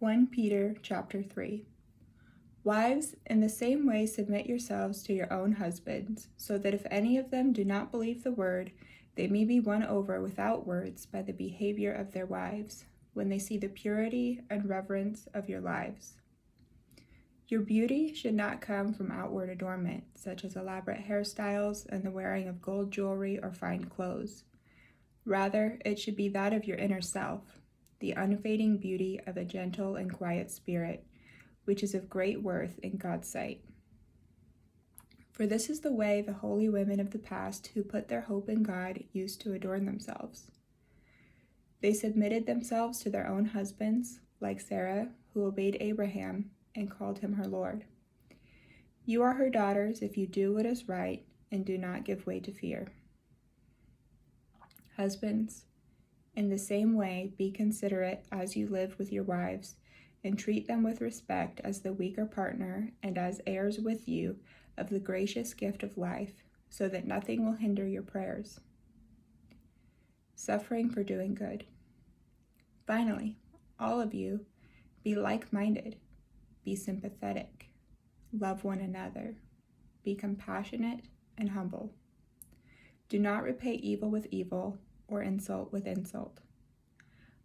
1 Peter chapter 3. Wives, in the same way submit yourselves to your own husbands, so that if any of them do not believe the word, they may be won over without words by the behavior of their wives, when they see the purity and reverence of your lives. Your beauty should not come from outward adornment, such as elaborate hairstyles and the wearing of gold jewelry or fine clothes. Rather, it should be that of your inner self, the unfading beauty of a gentle and quiet spirit, which is of great worth in God's sight. For this is the way the holy women of the past who put their hope in God used to adorn themselves. They submitted themselves to their own husbands, like Sarah, who obeyed Abraham and called him her Lord. You are her daughters if you do what is right and do not give way to fear. Husbands, in the same way, be considerate as you live with your wives, and treat them with respect as the weaker partner and as heirs with you of the gracious gift of life, so that nothing will hinder your prayers. Suffering for doing good. Finally, all of you, be like-minded, be sympathetic, love one another, be compassionate and humble. Do not repay evil with evil or insult with insult.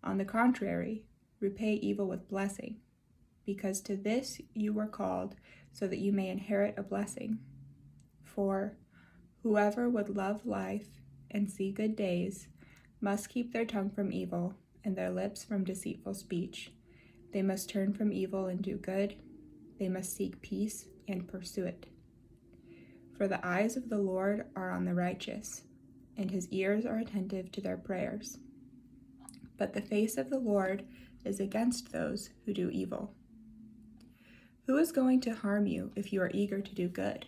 On the contrary, repay evil with blessing, because to this you were called, so that you may inherit a blessing. For whoever would love life and see good days must keep their tongue from evil and their lips from deceitful speech. They must turn from evil and do good. They must seek peace and pursue it. For the eyes of the Lord are on the righteous, and his ears are attentive to their prayers. But the face of the Lord is against those who do evil. Who is going to harm you if you are eager to do good?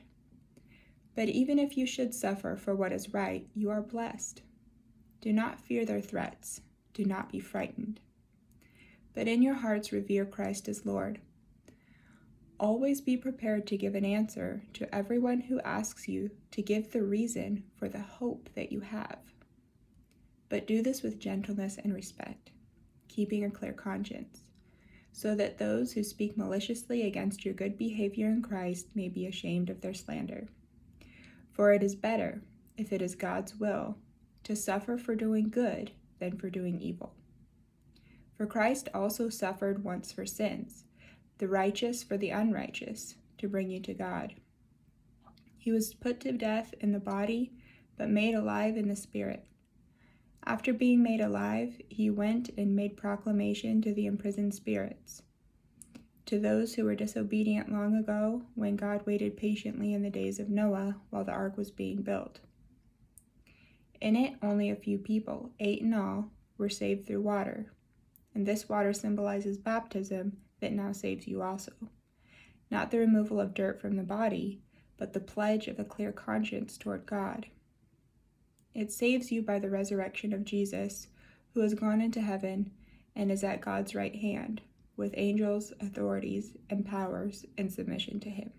But even if you should suffer for what is right, you are blessed. Do not fear their threats. Do not be frightened. But in your hearts revere Christ as Lord. Always be prepared to give an answer to everyone who asks you to give the reason for the hope that you have. But do this with gentleness and respect, keeping a clear conscience, so that those who speak maliciously against your good behavior in Christ may be ashamed of their slander. For it is better, if it is God's will, to suffer for doing good than for doing evil. For Christ also suffered once for sins, the righteous for the unrighteous, to bring you to God. He was put to death in the body, but made alive in the spirit. After being made alive, he went and made proclamation to the imprisoned spirits, to those who were disobedient long ago, when God waited patiently in the days of Noah while the ark was being built. In it, only a few people, 8 in all, were saved through water, and this water symbolizes baptism that now saves you also. Not the removal of dirt from the body, but the pledge of a clear conscience toward God. It saves you by the resurrection of Jesus, who has gone into heaven and is at God's right hand, with angels, authorities, and powers in submission to him.